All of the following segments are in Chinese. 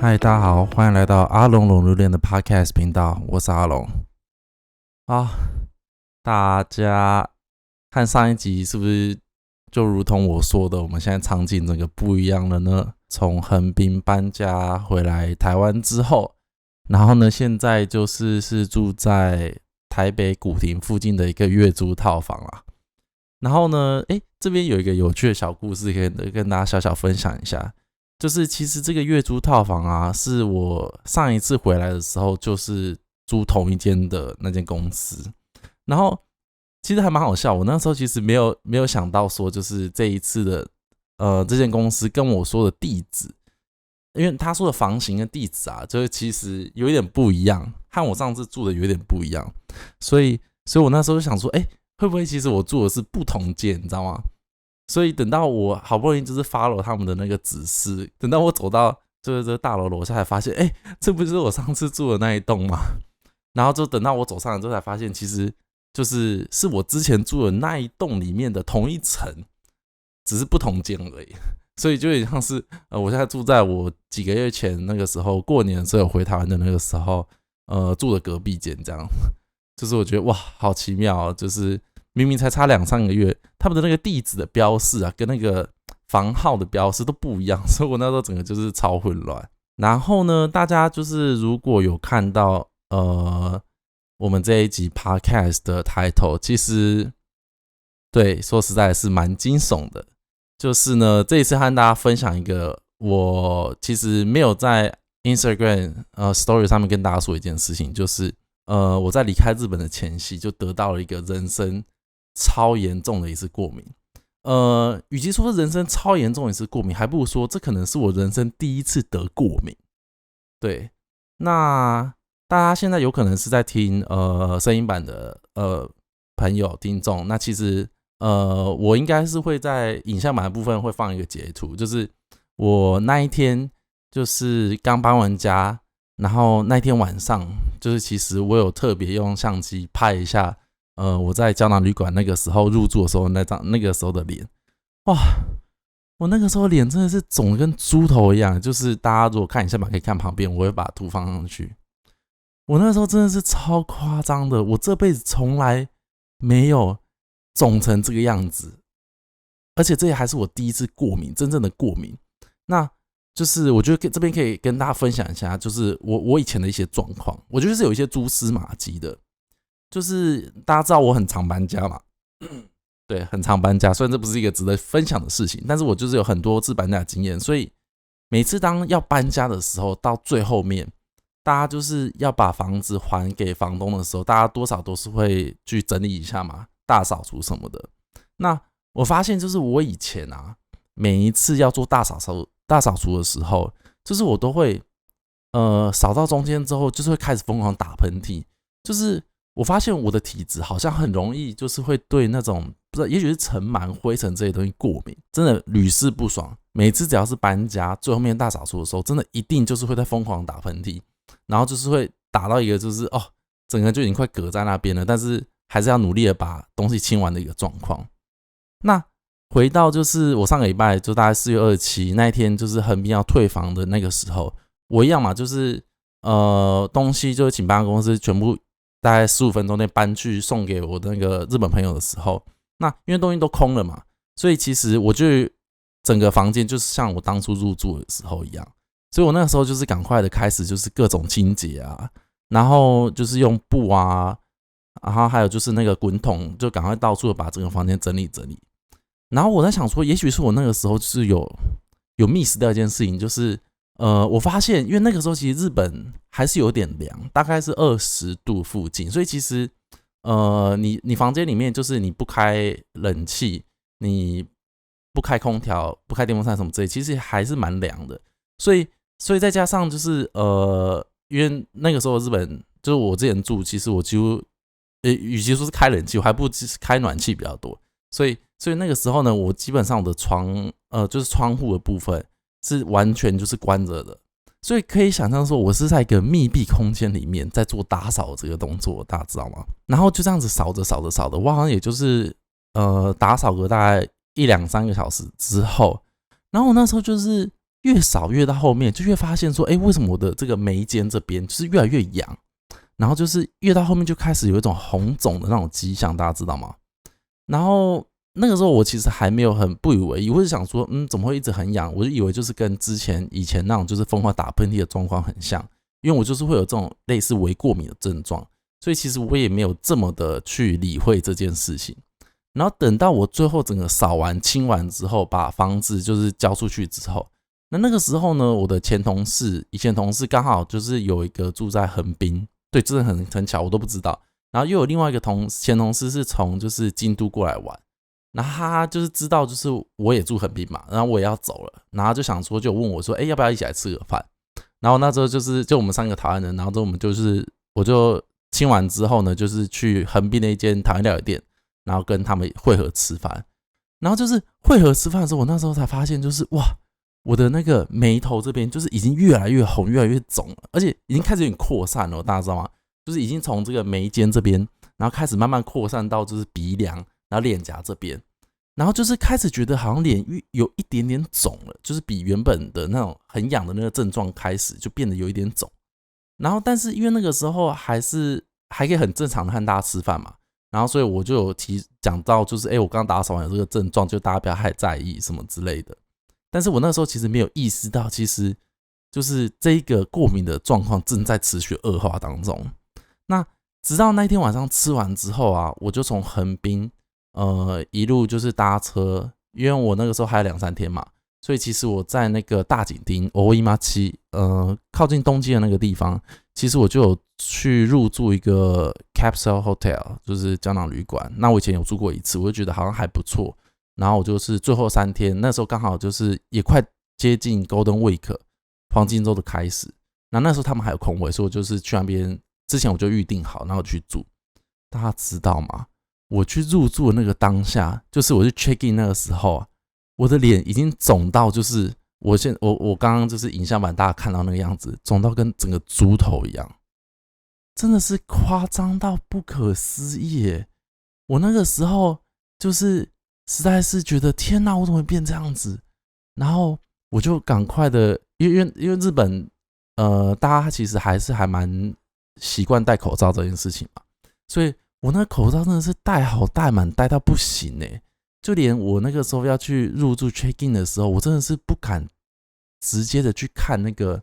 嗨，大家好，欢迎来到阿龙龙入恋的 Podcast 频道，我是阿龙。大家看上一集是不是就如同我说的，我们现在场景整个不一样了呢？从横滨搬家回来台湾之后，然后呢，现在是住在台北古亭附近的一个月租套房啦。然后呢，这边有一个有趣的小故事可以跟大家小分享一下。就是其实这个月租套房啊，是我上一次回来的时候，就是租同一间的那间公司。然后其实还蛮好笑，我那时候其实没有想到说，就是这一次的这间公司跟我说的地址，因为他说的房型的地址啊，就是其实有一点不一样，和我上次住的有点不一样。所以我那时候就想说，会不会其实我住的是不同间，你知道吗？所以等到我好不容易就是 follow 他们的那个指示，等到我走到这个大楼楼下才发现，这不是我上次住的那一栋吗？然后就等到我走上来之后才发现，其实是我之前住的那一栋里面的同一层，只是不同间而已。所以就有点像是我现在住在我几个月前那个时候过年的时候回台湾的那个时候住的隔壁间，这样就是我觉得哇好奇妙就是明明才差2-3个月，他们的那个地址的标示啊，跟那个房号的标示都不一样，所以我那时候整个就是超混乱。然后呢，大家就是如果有看到我们这一集 podcast 的 title， 其实对说实在是蛮惊悚的。就是呢，这一次和大家分享一个我其实没有在 Instagram story 上面跟大家说一件事情，就是我在离开日本的前夕就得到了一个人生超严重的一次过敏。与其说是人生超严重的一次过敏，还不如说这可能是我人生第一次得过敏。对，那大家现在有可能是在听声音版的朋友听众，那其实我应该是会在影像版的部分会放一个截图，就是我那一天就是刚搬完家，然后那天晚上就是其实我有特别用相机拍一下我在胶囊旅馆那个时候入住的时候那个时候的脸。哇，我那个时候脸真的是肿得跟猪头一样，就是大家如果看影像版可以看旁边，我会把图放上去。我那时候真的是超夸张的，我这辈子从来没有肿成这个样子，而且这也还是我第一次过敏，真正的过敏。那就是我觉得这边可以跟大家分享一下，就是我以前的一些状况，我觉得是有一些蛛丝马迹的。就是大家知道我很常搬家嘛，对，很常搬家，虽然这不是一个值得分享的事情，但是我就是有很多次搬家的经验，所以每次当要搬家的时候，到最后面，大家就是要把房子还给房东的时候，大家多少都是会去整理一下嘛，大扫除什么的。那我发现就是我以前啊，每一次要做大扫除的时候，就是我都会扫到中间之后，就是会开始疯狂打喷嚏，就是我发现我的体质好像很容易就是会对那种不知道也许是尘螨灰尘这些东西过敏，真的屡试不爽。每次只要是搬家最后面大扫除的时候，真的一定就是会在疯狂打喷嚏，然后就是会打到一个就是整个就已经快嗝在那边了，但是还是要努力的把东西清完的一个状况。那回到就是我上个礼拜就大概4月27那一天，就是横滨要退房的那个时候，我一样嘛，就是东西就是请搬家公司全部大概15分钟内搬去送给我的那个日本朋友的时候，那因为东西都空了嘛，所以其实我就整个房间就是像我当初入住的时候一样，所以我那个时候就是赶快的开始就是各种清洁啊，然后就是用布啊，然后还有就是那个滚筒，就赶快到处的把整个房间整理整理。然后我在想说，也许是我那个时候就是有 miss 掉一件事情，就是我发现，因为那个时候其实日本还是有点凉，大概是20度附近，所以其实你房间里面就是你不开冷气，你不开空调，不开电风扇什么之类，其实还是蛮凉的。所以再加上就是因为那个时候日本就是我之前住，其实我几乎与其说是开冷气，我还不如开暖气比较多。所以那个时候呢，我基本上我的就是窗户的部分是完全就是关着的，所以可以想象说我是在一个密闭空间里面在做打扫这个动作，大家知道吗？然后就这样子扫着，我好像也就是打扫个大概1-3个小时之后，然后我那时候就是越少越到后面就越发现说，为什么我的这个眉间这边就是越来越痒，然后就是越到后面就开始有一种红肿的那种迹象，大家知道吗？然后那个时候我其实还没有很不以为意，我是想说，怎么会一直很痒？我就以为就是跟以前那种就是疯狂打喷嚏的状况很像，因为我就是会有这种类似微过敏的症状，所以其实我也没有这么的去理会这件事情。然后等到我最后整个扫完清完之后，把房子就是交出去之后，那个时候呢，我的以前同事刚好就是有一个住在横滨，对，真的很巧，我都不知道。然后又有另外一个前同事是从就是京都过来玩，然后他就是知道就是我也住横滨嘛，然后我也要走了，然后就想说就问我说，要不要一起来吃个饭？然后那时候就我们3个台湾人，然后之后我就清完之后呢，就是去横滨的一间台湾料理店，然后跟他们会合吃饭。然后就是会合吃饭的时候，我那时候才发现就是哇，我的那个眉头这边就是已经越来越红，越来越肿了，而且已经开始有点扩散了，大家知道吗？就是已经从这个眉间这边，然后开始慢慢扩散到就是鼻梁，然后脸颊这边，然后就是开始觉得好像脸有一点点肿了，就是比原本的那种很痒的那个症状开始就变得有一点肿。然后但是因为那个时候还可以很正常的和大家吃饭嘛，然后所以我就有讲到就是我刚打扫完有这个症状，就大家不要太在意什么之类的。但是我那时候其实没有意识到，其实就是这个过敏的状况正在持续恶化当中。那直到那天晚上吃完之后啊，我就从横滨一路就是搭车，因为我那个时候还有2-3天嘛，所以其实我在那个大井町Oimachi靠近东京的那个地方，其实我就有去入住一个 Capsule Hotel， 就是胶囊旅馆。那我以前有住过一次，我就觉得好像还不错。然后我就是最后3天，那时候刚好就是也快接近 Golden Week 黄金周的开始，那时候他们还有空位，所以我就是去那边之前我就预定好，然后去住。大家知道吗？我去入住的那个当下，就是我去 check in 那个时候啊，我的脸已经肿到就是我刚刚就是影像版大家看到那个样子，肿到跟整个猪头一样，真的是夸张到不可思议耶！我那个时候就是实在是觉得天哪，我怎么会变这样子？然后我就赶快的，因为日本大家其实还蛮习惯戴口罩这件事情嘛，所以我那个口罩真的是戴好戴满，戴到不行欸。就连我那个时候要去入住 check in 的时候，我真的是不敢直接的去看那个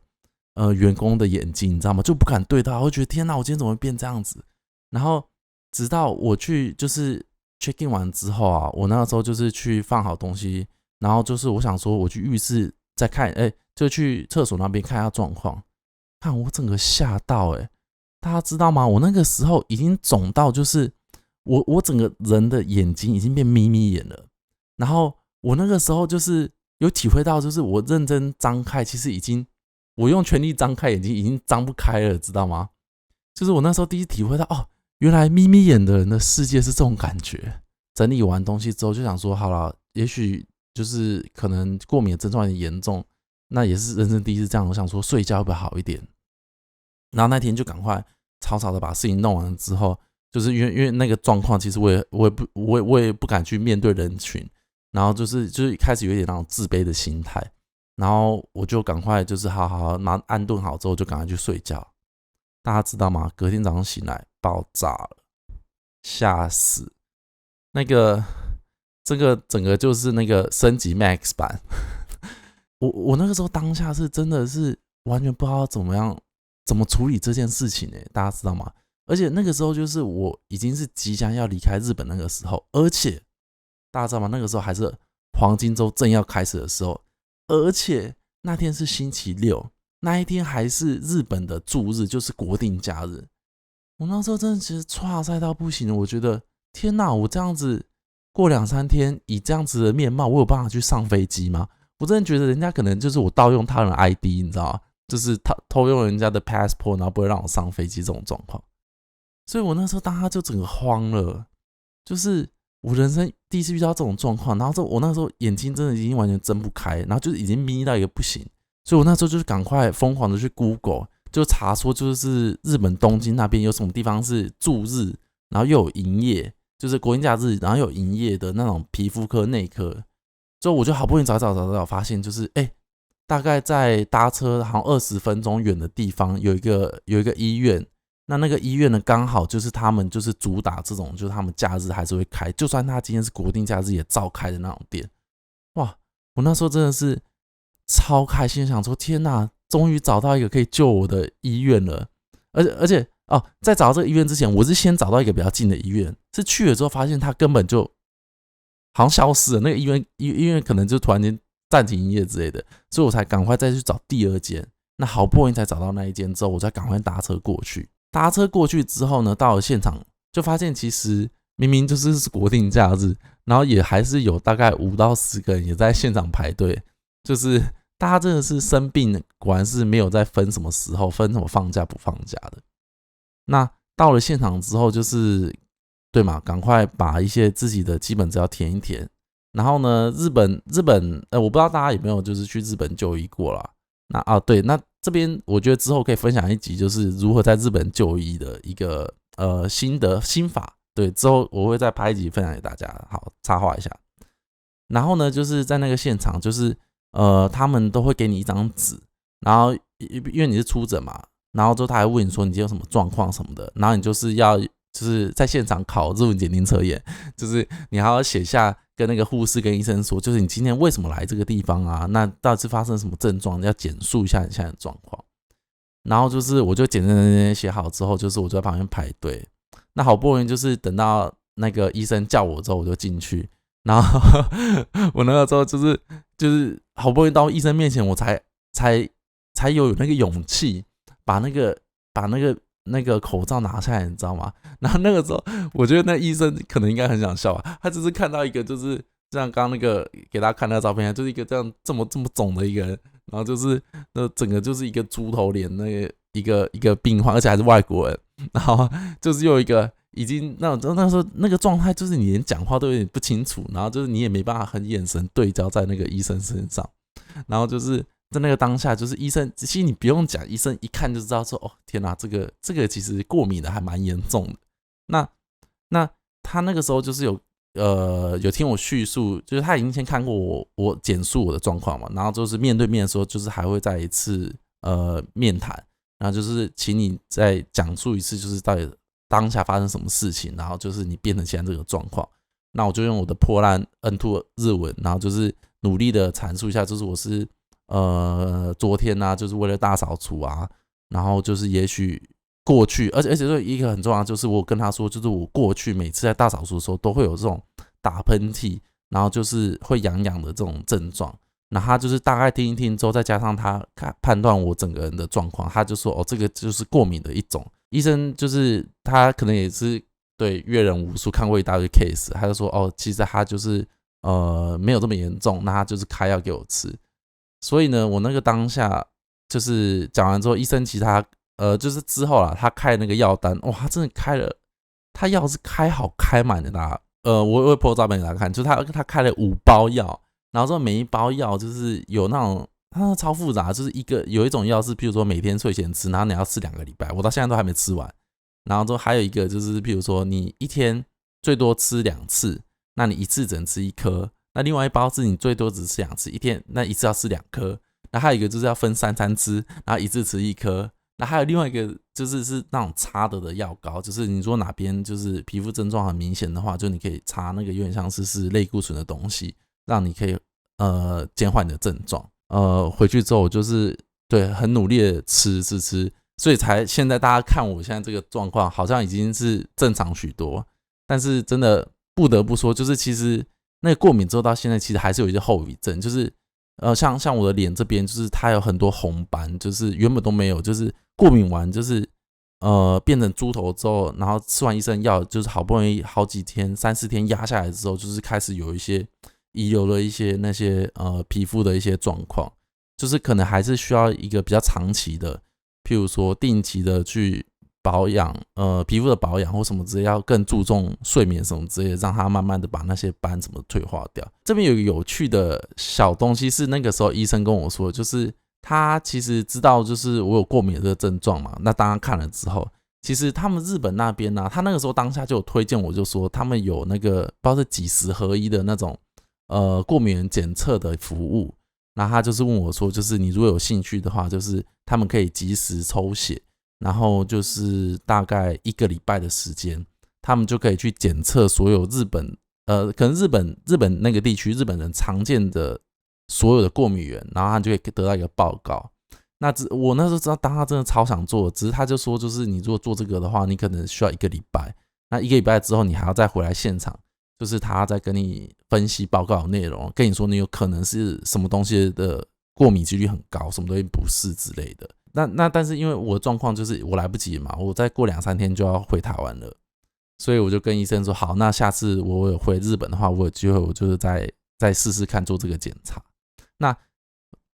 员工的眼睛，你知道吗？就不敢对到，我会觉得天哪，我今天怎么会变这样子？然后直到我去就是 check in 完之后啊，我那个时候就是去放好东西，然后就是我想说我去浴室再看，就去厕所那边看一下状况。看我整个吓到大家知道吗？我那个时候已经肿到就是我整个人的眼睛已经变眯眯眼了，然后我那个时候就是有体会到，就是我认真张开，其实我用全力张开眼睛已经张不开了，知道吗？就是我那时候第一次体会到，原来眯眯眼的人的世界是这种感觉。整理完东西之后就想说，好了，也许就是可能过敏的症状有点严重，那也是人生第一次这样，我想说睡觉会不会好一点？然后那天就赶快草草的把事情弄完之后，就是因为那个状况，其实我也不敢去面对人群，然后就是开始有点那种自卑的心态，然后我就赶快就是好安顿好之后就赶快去睡觉。大家知道吗？隔天早上醒来爆炸了，吓死！这个整个就是那个升级 Max 版，我那个时候当下是真的是完全不知道怎么处理这件事情大家知道吗？而且那个时候就是我已经是即将要离开日本那个时候，而且大家知道吗？那个时候还是黄金周正要开始的时候，而且那天是星期六，那一天还是日本的祝日，就是国定假日。我那时候真的其实剉赛到不行了，我觉得天哪，我这样子过2-3天以这样子的面貌，我有办法去上飞机吗？我真的觉得人家可能就是我盗用他人的 ID， 你知道吗？就是偷用人家的 passport， 然后不会让我上飞机这种状况。所以我那时候当他就整个慌了，就是我人生第一次遇到这种状况，然后我那时候眼睛真的已经完全睁不开，然后就是已经眯到一个不行，所以我那时候就是赶快疯狂的去 Google， 就查说就是日本东京那边有什么地方是驻日，然后又有营业，就是国定假日，然后又有营业的那种皮肤科、内科。之后我就好不容易找，发现就是大概在搭车好像20分钟远的地方有一个医院，那个医院呢刚好就是他们就是主打这种，就是他们假日还是会开，就算他今天是国定假日也照开的那种店。哇，我那时候真的是超开心，想说天哪，终于找到一个可以救我的医院了。而且在找到这个医院之前，我是先找到一个比较近的医院，是去了之后发现他根本就好像消失了，那个医院可能就突然间暂停营业之类的，所以我才赶快再去找第二间。那好不容易才找到那一间之后，我再赶快搭车过去。搭车过去之后呢，到了现场就发现其实明明就是国定假日，然后也还是有大概5到10个人也在现场排队，就是大家真的是生病，果然是没有在分什么时候，分什么放假不放假的。那到了现场之后，就是对嘛，赶快把一些自己的基本资料填一填。然后呢，日本，我不知道大家有没有就是去日本就医过啦。对，那这边我觉得之后可以分享一集，就是如何在日本就医的一个心法。对，之后我会再拍一集分享给大家。好，插话一下。然后呢，就是在那个现场，就是他们都会给你一张纸，然后因为你是出诊嘛，然后之后他还问你说你今天有什么状况什么的，然后你就是在现场考日文检定测验，就是你还要写下跟那个护士跟医生说，就是你今天为什么来这个地方啊？那到底是发生什么症状？要简述一下你现在的状况。然后就是我就简单写好之后，就是我就在旁边排队。那好不容易就是等到那个医生叫我之后，我就进去。然后我那个时候就是好不容易到医生面前，我才有那个勇气把那个口罩拿下来，你知道吗？然后那个时候，我觉得那医生可能应该很想笑吧，他只是看到一个就是像刚刚那个给大家看那个照片，就是一个这么肿的一个人，然后就是整个就是一个猪头脸，那个一个病患，而且还是外国人，然后就是有一个已经那时候那个状态，就是你连讲话都有点不清楚，然后就是你也没办法很眼神对焦在那个医生身上，然后就是在那个当下，就是医生，其实你不用讲，医生一看就知道说，哦天哪，这个其实过敏的还蛮严重的。那他那个时候就是有听我叙述，就是他已经先看过我简述我的状况嘛，然后就是面对面的时候，就是还会再一次面谈，然后就是请你再讲述一次，就是到底当下发生什么事情，然后就是你变成现在这个状况。那我就用我的破烂 N2 日文，然后就是努力的阐述一下，就是我是昨天啊，就是为了大扫除啊，然后就是也许过去，而且这一个很重要，就是我跟他说，就是我过去每次在大扫除的时候都会有这种打喷嚏，然后就是会痒痒的这种症状。那他就是大概听一听之后，再加上他判断我整个人的状况，他就说这个就是过敏的一种。医生就是他可能也是对阅人无数，看过一大堆 case， 他就说其实他就是没有这么严重，那他就是开药给我吃。所以呢，我那个当下就是讲完之后，医生其实他就是之后啦，他开那个药单，哇，他真的开了，他药是开好开满的啦。我会 po 照片给大家看，就是他开了5包药，然后之后每一包药就是有那种它超复杂，就是有一种药是譬如说每天睡前吃，然后你要吃2个礼拜，我到现在都还没吃完。然后之后还有一个就是譬如说你一天最多吃2次，那你一次只能吃1颗。那另外一包是你最多只吃2次，一天那一次要吃2颗。那还有一个就是要分3餐吃，然后一次吃1颗。那还有另外一个就是那种擦的药膏，就是你说哪边就是皮肤症状很明显的话，就你可以擦那个有点像是类固醇的东西，让你可以减缓你的症状。回去之后我就是对很努力的吃，所以才现在大家看我现在这个状况，好像已经是正常许多。但是真的不得不说，就是其实那个过敏之后到现在，其实还是有一些后遗症，就是像我的脸这边，就是它有很多红斑，就是原本都没有，就是过敏完就是变成猪头之后，然后吃完医生药，就是好不容易好几天3-4天压下来之后，就是开始有一些遗留了一些那些皮肤的一些状况，就是可能还是需要一个比较长期的，譬如说定期的去保养，皮肤的保养或什么之类，要更注重睡眠什么之类的，让它慢慢的把那些斑什么退化掉。这边有一个有趣的小东西是那个时候医生跟我说，就是他其实知道就是我有过敏的这个症状嘛，那当他看了之后，其实他们日本那边他那个时候当下就有推荐我，就说他们有那个不知道是几10合1的那种过敏原检测的服务。然后他就是问我说，就是你如果有兴趣的话，就是他们可以及时抽血，然后就是大概1个礼拜的时间，他们就可以去检测所有可能日本那个地区日本人常见的所有的过敏源，然后他就可以得到一个报告。那我那时候知道，当他真的超想做，只是他就说，就是你如果做这个的话，你可能需要1个礼拜。那1个礼拜之后，你还要再回来现场，就是他再跟你分析报告的内容，跟你说你有可能是什么东西的过敏几率很高，什么东西不是之类的。但是因为我的状况就是我来不及嘛，我再过2-3天就要回台湾了，所以我就跟医生说，好，那下次我有回日本的话，我有机会我就是再试试看做这个检查。那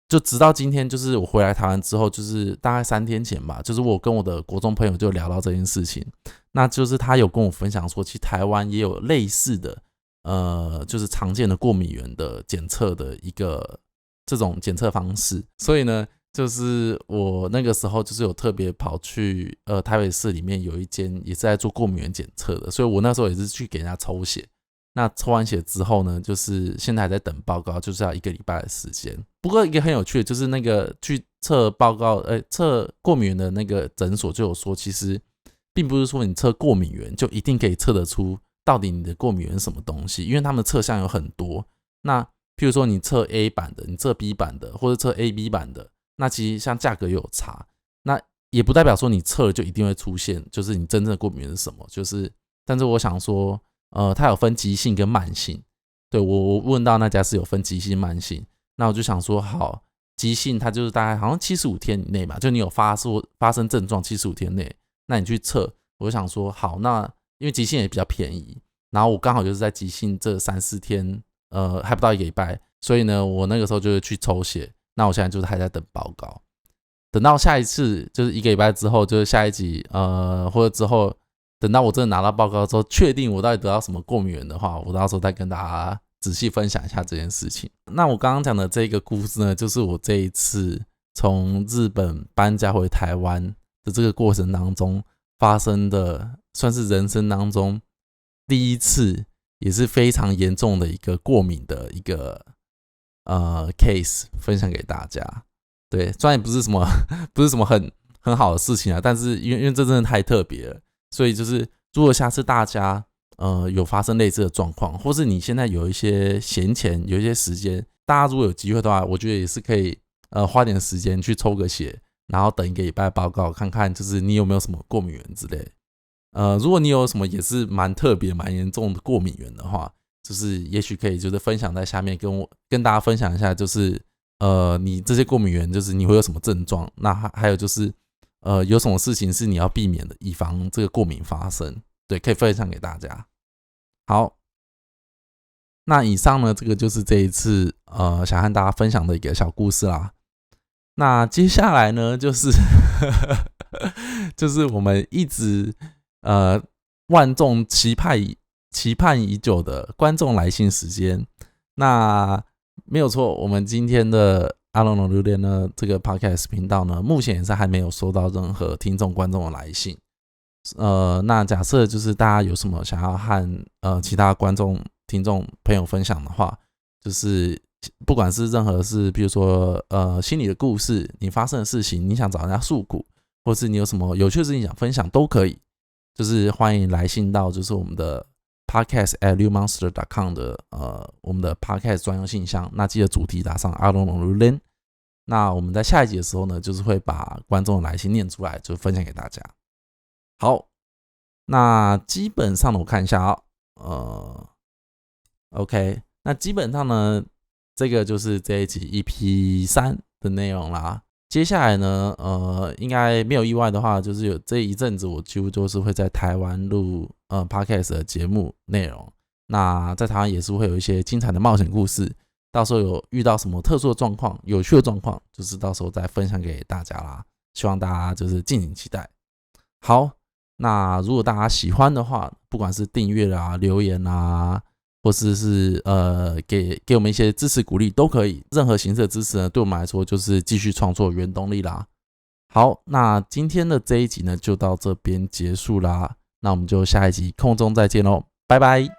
就直到今天，就是我回来台湾之后，就是大概3天前吧，就是我跟我的国中朋友就聊到这件事情，那就是他有跟我分享说，其实台湾也有类似的就是常见的过敏源的检测的一个这种检测方式。所以呢，就是我那个时候就是有特别跑去台北市里面有一间也是在做过敏源检测的，所以我那时候也是去给人家抽血。那抽完血之后呢，就是现在还在等报告，就是要1个礼拜的时间。不过一个很有趣的，就是那个去测报告，测过敏源的那个诊所就有说，其实并不是说你测过敏源就一定可以测得出到底你的过敏源是什么东西，因为他们的测项有很多。那譬如说你测 A 版的，你测 B 版的，或者测 AB 版的，那其实像价格也有差。那也不代表说你测了就一定会出现，就是你真正的过敏源是什么。但是我想说，它有分急性跟慢性。对，我问到那家是有分急性慢性，那我就想说，好，急性它就是大概好像75天以内吧，就你有发生症状75天内，那你去测，我就想说，好，那因为急性也比较便宜，然后我刚好就是在急性这3-4天，还不到1个礼拜，所以呢，我那个时候就是去抽血，那我现在就是还在等报告，等到下一次就是1个礼拜之后，就是下一集，或者之后。等到我真的拿到报告之后，确定我到底得到什么过敏源的话，我到时候再跟大家仔细分享一下这件事情。那我刚刚讲的这个故事呢，就是我这一次从日本搬家回台湾的这个过程当中发生的，算是人生当中第一次，也是非常严重的一个过敏的一个case 分享给大家。对，虽然也不是什么很好的事情啊，但是因为这真的太特别了。所以就是如果下次大家有发生类似的状况，或是你现在有一些闲钱有一些时间，大家如果有机会的话，我觉得也是可以花点时间去抽个血，然后等1个礼拜报告，看看就是你有没有什么过敏源之类。如果你有什么也是蛮特别蛮严重的过敏源的话，就是也许可以就是分享在下面跟大家分享一下，就是你这些过敏源就是你会有什么症状，那还有就是有什么事情是你要避免的，以防这个过敏发生。对，可以分享给大家。好，那以上呢，这个就是这一次想和大家分享的一个小故事啦。那接下来呢，就是就是我们一直万众期盼已久的观众来信时间。那没有错，我们今天的阿龙龙榴莲呢，这个 podcast 频道呢，目前也是还没有收到任何听众观众的来信。那假设就是大家有什么想要和其他观众、听众朋友分享的话，就是不管是任何事，比如说心理的故事，你发生的事情，你想找人家诉苦，或是你有什么有趣的事情想分享，都可以。就是欢迎来信到就是我们的 podcast@realmonster.com 的我们的 podcast 专用信箱，那记得主题打上阿龙龙榴莲。那我们在下一集的时候呢，就是会把观众的来信念出来，就分享给大家。好，那基本上呢，我看一下OK， 那基本上呢，这个就是这一集 EP3 的内容啦。接下来呢，应该没有意外的话，就是有这一阵子我几乎就是会在台湾录podcast 的节目内容。那在台湾也是会有一些精彩的冒险故事，到时候有遇到什么特殊的状况、有趣的状况，就是到时候再分享给大家啦。希望大家就是敬请期待。好，那如果大家喜欢的话，不管是订阅啦、留言啦，或是给我们一些支持鼓励都可以，任何形式的支持呢，对我们来说就是继续创作原动力啦。好，那今天的这一集呢就到这边结束啦，那我们就下一集空中再见咯，拜拜。